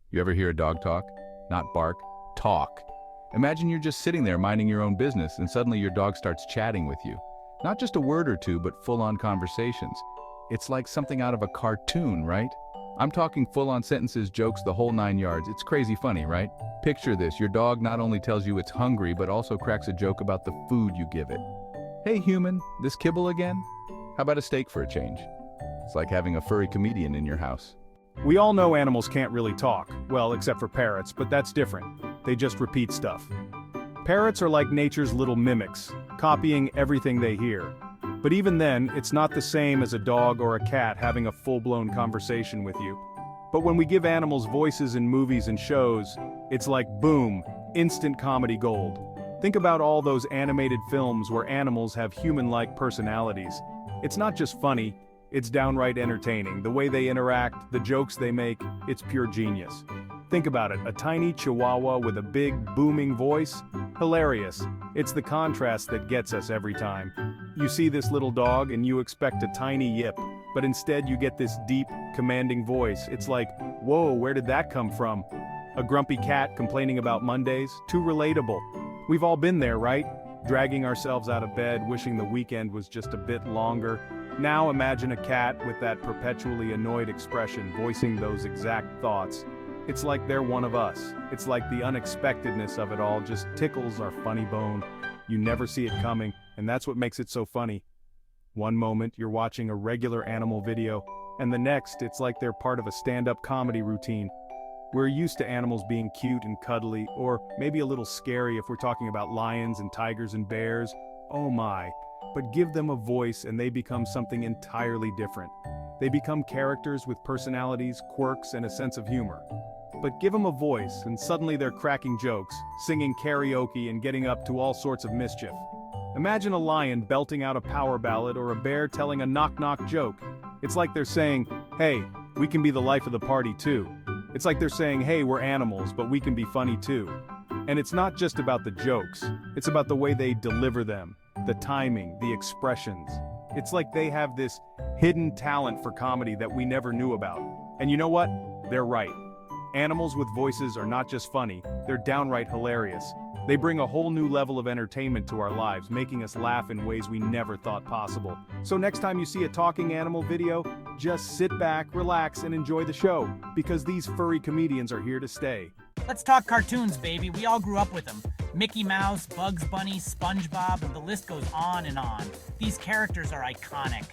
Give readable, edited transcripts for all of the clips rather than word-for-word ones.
You ever hear a dog talk? Not bark, talk. Imagine you're just sitting there minding your own business and suddenly your dog starts chatting with you. Not just a word or two, but full-on conversations. It's like something out of a cartoon, right? I'm talking full-on sentences, jokes, the whole 9 yards. It's crazy funny, right? Picture this, your dog not only tells you it's hungry, but also cracks a joke about the food you give it. Hey human, this kibble again? How about a steak for a change? It's like having a furry comedian in your house. We all know animals can't really talk, well, except for parrots, but that's different. They just repeat stuff. Parrots are like nature's little mimics, copying everything they hear. But even then, it's not the same as a dog or a cat having a full-blown conversation with you. But when we give animals voices in movies and shows, it's like boom, instant comedy gold. Think about all those animated films where animals have human-like personalities. It's not just funny, it's downright entertaining. The way they interact, the jokes they make, it's pure genius. Think about it, a tiny chihuahua with a big, booming voice? Hilarious. It's the contrast that gets us every time. You see this little dog and you expect a tiny yip, but instead you get this deep, commanding voice. It's like, whoa, where did that come from? A grumpy cat complaining about Mondays? Too relatable. We've all been there, right? Dragging ourselves out of bed, wishing the weekend was just a bit longer. Now imagine a cat with that perpetually annoyed expression voicing those exact thoughts. It's like they're one of us. It's like the unexpectedness of it all just tickles our funny bone. You never see it coming, and that's what makes it so funny. One moment you're watching a regular animal video, and the next it's like they're part of a stand-up comedy routine. We're used to animals being cute and cuddly, or maybe a little scary if we're talking about lions and tigers and bears. Oh my. But give them a voice and they become something entirely different. They become characters with personalities, quirks, and a sense of humor. But give them a voice and suddenly they're cracking jokes, singing karaoke and getting up to all sorts of mischief. Imagine a lion belting out a power ballad or a bear telling a knock-knock joke. It's like they're saying, hey, we can be the life of the party too. It's like they're saying, hey, we're animals, but we can be funny too. And it's not just about the jokes, it's about the way they deliver them, the timing, the expressions. It's like they have this hidden talent for comedy that we never knew about. And you know what? They're right. Animals with voices are not just funny, they're downright hilarious. They bring a whole new level of entertainment to our lives, making us laugh in ways we never thought possible. So next time you see a talking animal video, just sit back, relax, and enjoy the show, because these furry comedians are here to stay. Let's talk cartoons, baby. We all grew up with them. Mickey Mouse, Bugs Bunny, SpongeBob, and the list goes on and on. These characters are iconic.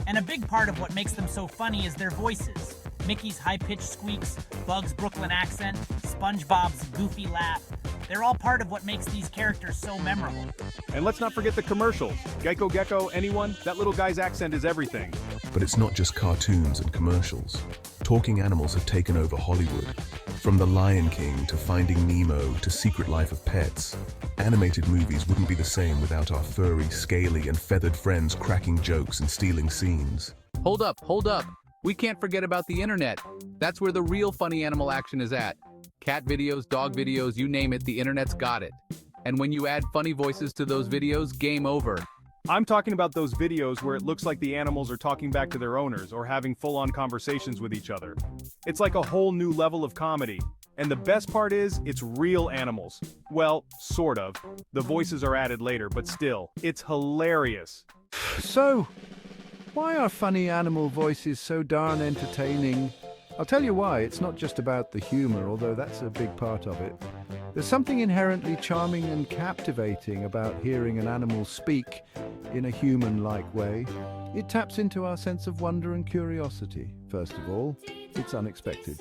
And a big part of what makes them so funny is their voices. Mickey's high-pitched squeaks, Bugs' Brooklyn accent, SpongeBob's goofy laugh. They're all part of what makes these characters so memorable. And let's not forget the commercials. Gecko Gecko, anyone? That little guy's accent is everything. But it's not just cartoons and commercials. Talking animals have taken over Hollywood. From The Lion King to Finding Nemo to Secret Life of Pets, animated movies wouldn't be the same without our furry, scaly, and feathered friends cracking jokes and stealing scenes. Hold up. We can't forget about the internet. That's where the real funny animal action is at. Cat videos, dog videos, you name it, the internet's got it. And when you add funny voices to those videos, game over. I'm talking about those videos where it looks like the animals are talking back to their owners or having full-on conversations with each other. It's like a whole new level of comedy. And the best part is, it's real animals. Well, sort of. The voices are added later, but still, it's hilarious. So, why are funny animal voices so darn entertaining? I'll tell you why. It's not just about the humor, although that's a big part of it. There's something inherently charming and captivating about hearing an animal speak in a human-like way. It taps into our sense of wonder and curiosity. First of all, it's unexpected.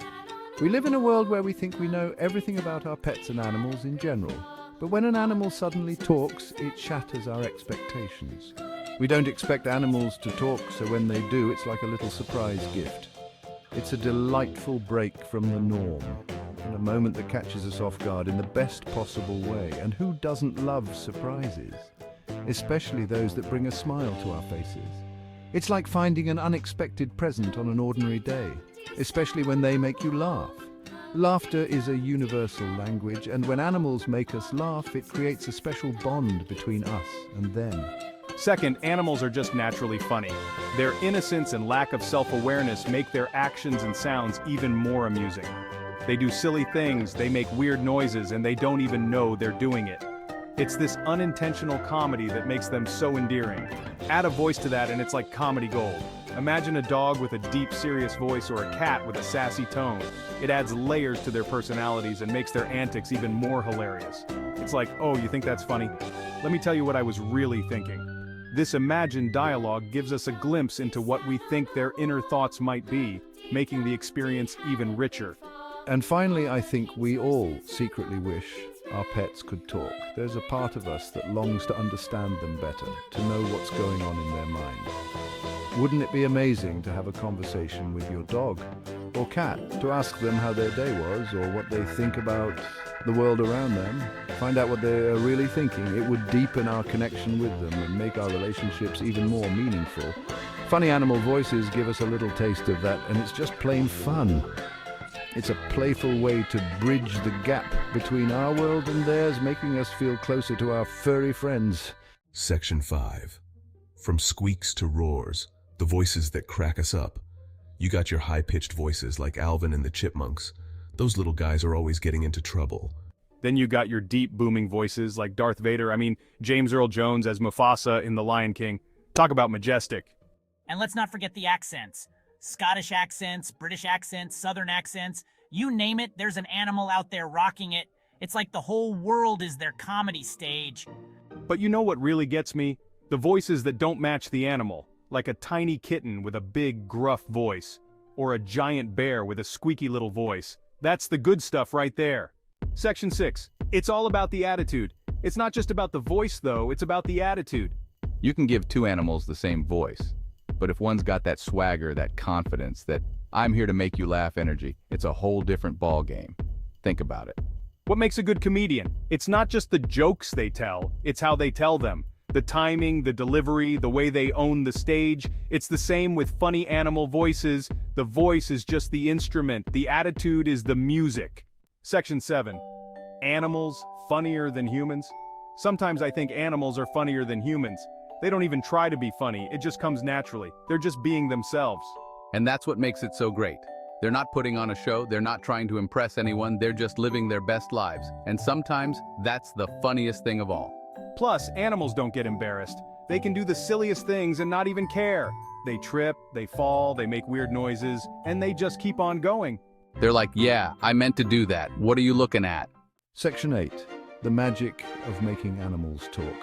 We live in a world where we think we know everything about our pets and animals in general. But when an animal suddenly talks, it shatters our expectations. We don't expect animals to talk, so when they do, it's like a little surprise gift. It's a delightful break from the norm, and a moment that catches us off guard in the best possible way. And who doesn't love surprises? Especially those that bring a smile to our faces. It's like finding an unexpected present on an ordinary day, especially when they make you laugh. Laughter is a universal language, and when animals make us laugh, it creates a special bond between us and them. Second, animals are just naturally funny. Their innocence and lack of self-awareness make their actions and sounds even more amusing. They do silly things, they make weird noises, and they don't even know they're doing it. It's this unintentional comedy that makes them so endearing. Add a voice to that and it's like comedy gold. Imagine a dog with a deep, serious voice or a cat with a sassy tone. It adds layers to their personalities and makes their antics even more hilarious. It's like, oh, you think that's funny? Let me tell you what I was really thinking. This imagined dialogue gives us a glimpse into what we think their inner thoughts might be, making the experience even richer. And finally, I think we all secretly wish our pets could talk. There's a part of us that longs to understand them better, to know what's going on in their mind. Wouldn't it be amazing to have a conversation with your dog or cat, to ask them how their day was or what they think about the world around them, find out what they're really thinking? It would deepen our connection with them and make our relationships even more meaningful. Funny animal voices give us a little taste of that, and it's just plain fun. It's a playful way to bridge the gap between our world and theirs, making us feel closer to our furry friends. Section 5. From squeaks to roars, the voices that crack us up. You got your high-pitched voices like Alvin and the Chipmunks. Those little guys are always getting into trouble. Then you got your deep, booming voices like Darth Vader, James Earl Jones as Mufasa in The Lion King. Talk about majestic. And let's not forget the accents. Scottish accents, British accents, Southern accents. You name it, there's an animal out there rocking it. It's like the whole world is their comedy stage. But you know what really gets me? The voices that don't match the animal. Like a tiny kitten with a big, gruff voice. Or a giant bear with a squeaky little voice. That's the good stuff right there. Section 6. It's all about the attitude. It's not just about the voice, though. It's about the attitude. You can give two animals the same voice, but if one's got that swagger, that confidence, that I'm here to make you laugh energy, it's a whole different ball game. Think about it. What makes a good comedian? It's not just the jokes they tell, it's how they tell them. The timing, the delivery, the way they own the stage. It's the same with funny animal voices. The voice is just the instrument. The attitude is the music. Section 7. Animals funnier than humans? Sometimes I think animals are funnier than humans. They don't even try to be funny, it just comes naturally. They're just being themselves. And that's what makes it so great. They're not putting on a show, they're not trying to impress anyone, they're just living their best lives. And sometimes, that's the funniest thing of all. Plus, animals don't get embarrassed. They can do the silliest things and not even care. They trip, they fall, they make weird noises, and they just keep on going. They're like, yeah, I meant to do that. What are you looking at? Section 8. The magic of making animals talk.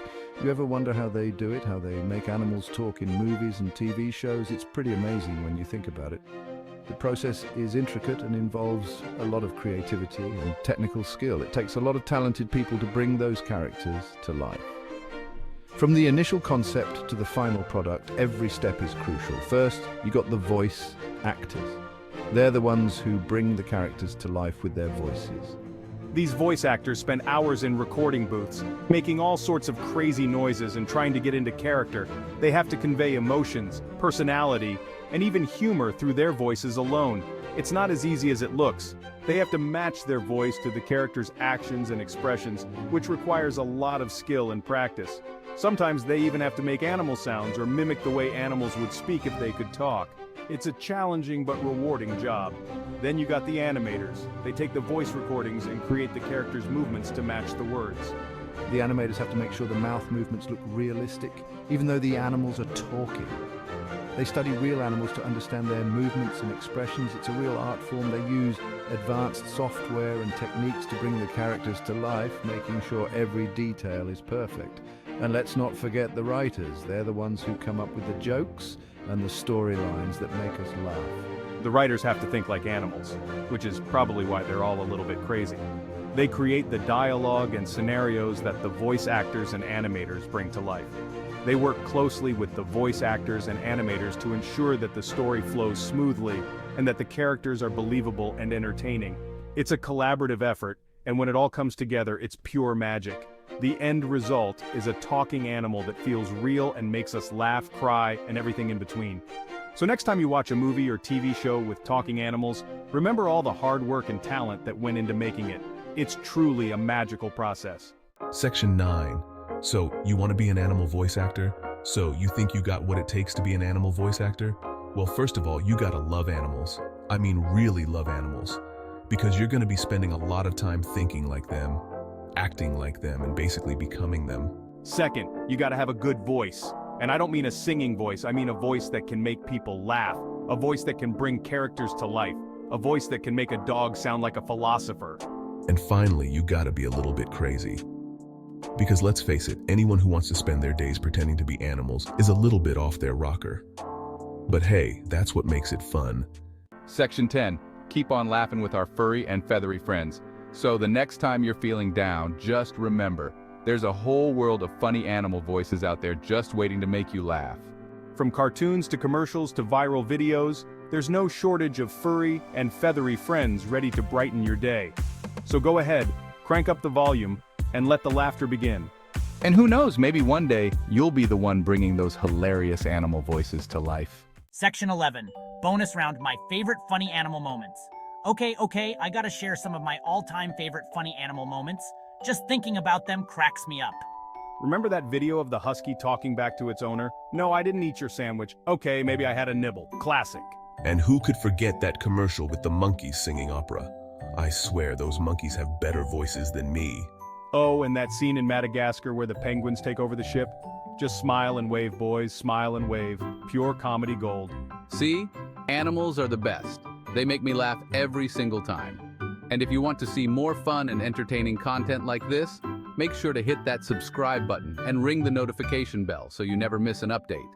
You ever wonder how they do it, how they make animals talk in movies and TV shows? It's pretty amazing when you think about it. The process is intricate and involves a lot of creativity and technical skill. It takes a lot of talented people to bring those characters to life. From the initial concept to the final product, every step is crucial. First, you got the voice actors. They're the ones who bring the characters to life with their voices. These voice actors spend hours in recording booths, making all sorts of crazy noises and trying to get into character. They have to convey emotions, personality, and even humor through their voices alone. It's not as easy as it looks. They have to match their voice to the character's actions and expressions, which requires a lot of skill and practice. Sometimes they even have to make animal sounds or mimic the way animals would speak if they could talk. It's a challenging but rewarding job. Then you got the animators. They take the voice recordings and create the characters' movements to match the words. The animators have to make sure the mouth movements look realistic, even though the animals are talking. They study real animals to understand their movements and expressions. It's a real art form. They use advanced software and techniques to bring the characters to life, making sure every detail is perfect. And let's not forget the writers. They're the ones who come up with the jokes and the storylines that make us laugh. The writers have to think like animals, which is probably why they're all a little bit crazy. They create the dialogue and scenarios that the voice actors and animators bring to life. They work closely with the voice actors and animators to ensure that the story flows smoothly and that the characters are believable and entertaining. It's a collaborative effort, and when it all comes together, it's pure magic. The end result is a talking animal that feels real and makes us laugh, cry, and everything in between. So next time you watch a movie or TV show with talking animals, remember all the hard work and talent that went into making it. It's truly a magical process. Section 9. So, you want to be an animal voice actor? So, you think you got what it takes to be an animal voice actor? Well, first of all, you gotta love animals. I mean, really love animals. because you're going to be spending a lot of time thinking like them, acting like them, and basically becoming them. Second, you gotta have a good voice. And I don't mean a singing voice, I mean a voice that can make people laugh, a voice that can bring characters to life, a voice that can make a dog sound like a philosopher. And finally, you gotta be a little bit crazy. Because let's face it, anyone who wants to spend their days pretending to be animals is a little bit off their rocker. But hey, that's what makes it fun. Section 10. Keep on laughing with our furry and feathery friends. So the next time you're feeling down, just remember, there's a whole world of funny animal voices out there just waiting to make you laugh. From cartoons to commercials to viral videos, there's no shortage of furry and feathery friends ready to brighten your day. So go ahead, crank up the volume, and let the laughter begin. And who knows, maybe one day you'll be the one bringing those hilarious animal voices to life. Section 11. Bonus round, my favorite funny animal moments. Okay, I gotta share some of my all-time favorite funny animal moments. Just thinking about them cracks me up. Remember that video of the husky talking back to its owner? No, I didn't eat your sandwich. Okay, maybe I had a nibble. Classic. And who could forget that commercial with the monkeys singing opera? I swear those monkeys have better voices than me. Oh, and that scene in Madagascar where the penguins take over the ship? Just smile and wave, boys, smile and wave. Pure comedy gold. See? Animals are the best. They make me laugh every single time. And if you want to see more fun and entertaining content like this, make sure to hit that subscribe button and ring the notification bell so you never miss an update.